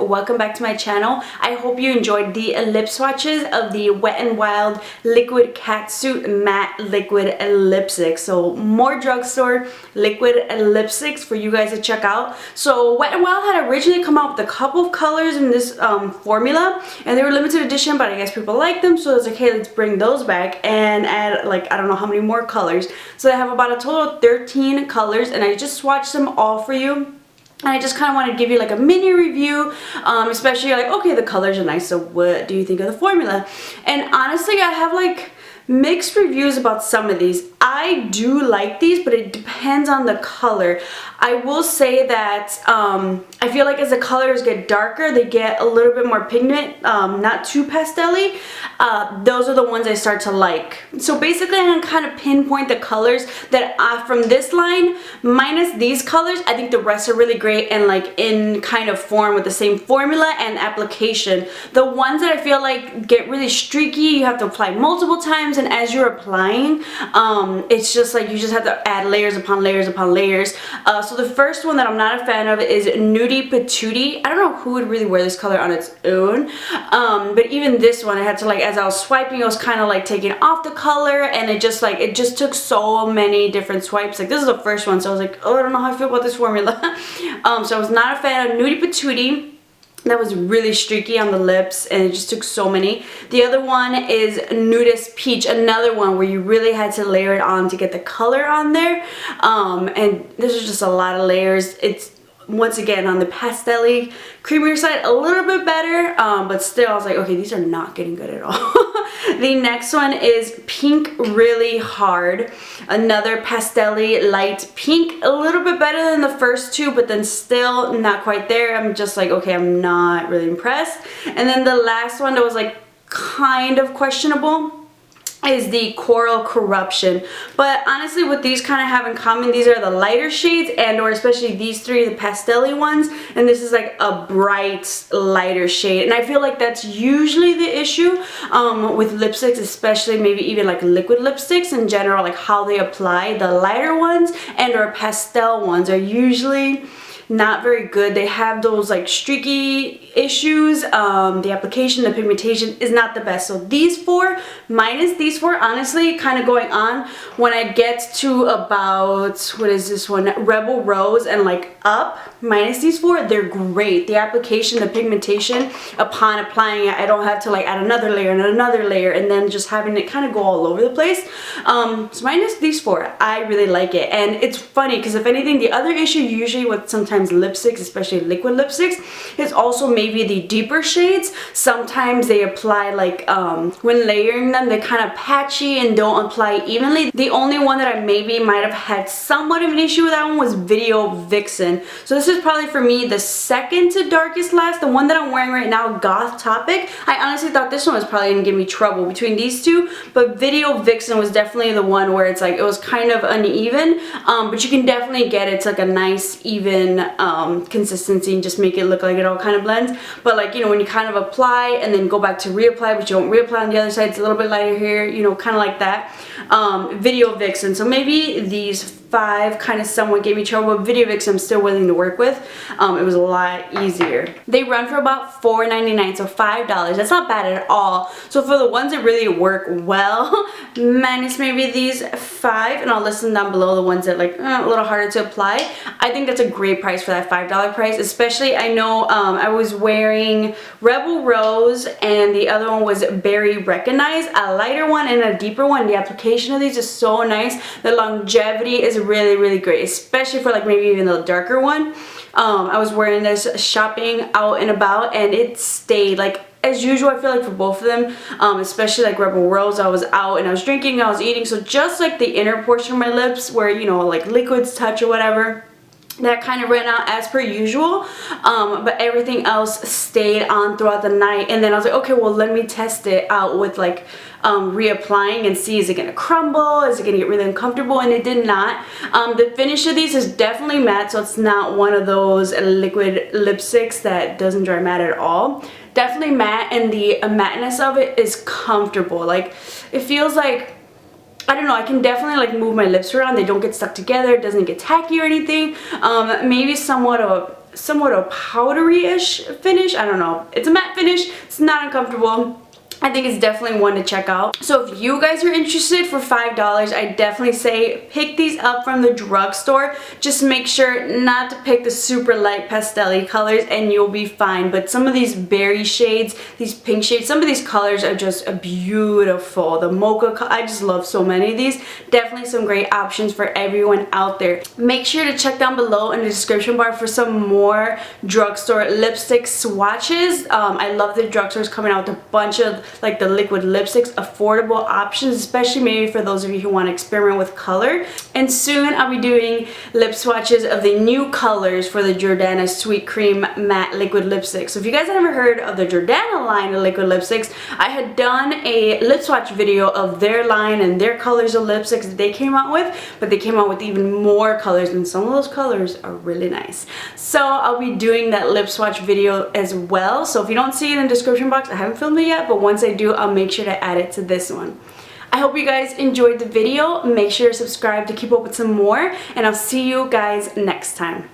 welcome back to my channel. I hope you enjoyed the lip swatches of the Wet n Wild Liquid CatSuit Matte Liquid Lipstick. So more drugstore liquid lipsticks for you guys to check out. So Wet n Wild had originally come out with a couple of colors in this formula, and they were limited edition, but I guess people like them, so I was like, hey, let's bring those back and add like I don't know how many more colors. So they have about a total of 13 colors, and I just swatched them all for you. And I just kind of wanted to give you like a mini review, especially like, okay, the colors are nice, so what do you think of the formula? And honestly, I have like mixed reviews about some of these. I do like these, but it depends on the color. I will say that I feel like as the colors get darker, they get a little bit more pigment, not too pastel-y. Those are the ones I start to like. So basically, I'm gonna kind of pinpoint the colors that from this line, minus these colors, I think the rest are really great and like in kind of form with the same formula and application. The ones that I feel like get really streaky, you have to apply multiple times, and as you're applying, it's just like you just have to add layers upon layers upon layers. So the first one that I'm not a fan of is Nudie Patootie. I don't know who would really wear this color on its own, but even this one I had to like, as I was swiping, I was kind of like taking off the color, and it just took so many different swipes. Like this is the first one, so I was like, oh, I don't know how I feel about this formula. So I was not a fan of Nudie Patootie. That was really streaky on the lips, and it just took so many. The other one is Nudist Peach, another one where you really had to layer it on to get the color on there. And this is just a lot of layers. It's once again on the pastel-y, creamier side, a little bit better, but still I was like, okay, these are not getting good at all. The next one is Pink Really Hard, another pastel-y light pink, a little bit better than the first two, but then still not quite there. I'm just like, okay, I'm not really impressed. And then the last one that was like kind of questionable is the Coral Corruption. But honestly, what these kind of have in common, these are the lighter shades, and or especially these three, the pastel-y ones, and this is like a bright lighter shade. And I feel like that's usually the issue with lipsticks, especially maybe even like liquid lipsticks in general, like how they apply. The lighter ones and or pastel ones are usually not very good. They have those like streaky issues. The application, the pigmentation is not the best. So these four, minus these four, honestly, kind of going on, when I get to about, what is this one, Rebel Rose and like up, minus these four, they're great. The application, the pigmentation, upon applying it, I don't have to like add another layer and another layer and then just having it kind of go all over the place. So minus these four, I really like it. And it's funny because if anything, the other issue usually with sometimes lipsticks, especially liquid lipsticks, is also maybe the deeper shades. Sometimes they apply like when layering them, they're kind of patchy and don't apply evenly. The only one that I maybe might have had somewhat of an issue with that one was Video Vixen. So this is probably for me the second to darkest last. The one that I'm wearing right now, Goth Topic, I honestly thought this one was probably gonna give me trouble between these two, but Video Vixen was definitely the one where it's like it was kind of uneven, but you can definitely get it's like a nice even consistency and just make it look like it all kind of blends. But like, you know, when you kind of apply and then go back to reapply, but you don't reapply on the other side, it's a little bit lighter here, you know, kind of like that. Video Vixen, so maybe these five kind of somewhat gave me trouble, but Video Vixen I'm still willing to work with. It was a lot easier. They run for about $4.99, so $5. That's not bad at all. So for the ones that really work well, minus maybe these five, and I'll list them down below, the ones that like a little harder to apply. I think that's a great price for that $5 price, especially I know I was wearing Rebel Rose and the other one was Berry Recognize, a lighter one and a deeper one. The application of these is so nice. The longevity is really, really great, especially for like maybe even the darker one. I was wearing this shopping out and about, and it stayed like as usual. I feel like for both of them, especially like Rebel Rose, I was out and I was drinking, I was eating, so just like the inner portion of my lips where, you know, like liquids touch or whatever, that kind of ran out as per usual, but everything else stayed on throughout the night. And then I was like, okay, well, let me test it out with like reapplying and see, is it gonna crumble, is it gonna get really uncomfortable? And it did not. The finish of these is definitely matte, so it's not one of those liquid lipsticks that doesn't dry matte at all. Definitely matte, and the matteness of it is comfortable. Like, it feels like, I don't know, I can definitely like move my lips around. They don't get stuck together. It doesn't get tacky or anything. Maybe somewhat of somewhat a powdery-ish finish. I don't know. It's a matte finish. It's not uncomfortable. I think it's definitely one to check out. So if you guys are interested, for $5, I definitely say pick these up from the drugstore. Just make sure not to pick the super light pastel-y colors and you'll be fine. But some of these berry shades, these pink shades, some of these colors are just beautiful. The mocha, I just love so many of these. Definitely some great options for everyone out there. Make sure to check down below in the description bar for some more drugstore lipstick swatches. I love the drugstores coming out with a bunch of like the liquid lipsticks, affordable options, especially maybe for those of you who want to experiment with color. And soon I'll be doing lip swatches of the new colors for the Jordana Sweet Cream Matte Liquid Lipstick. So if you guys have never heard of the Jordana line of liquid lipsticks, I had done a lip swatch video of their line and their colors of lipsticks that they came out with, but they came out with even more colors, and some of those colors are really nice. So I'll be doing that lip swatch video as well. So if you don't see it in the description box, I haven't filmed it yet, but once I do, I'll make sure to add it to this one. I hope you guys enjoyed the video. Make sure to subscribe to keep up with some more, and I'll see you guys next time.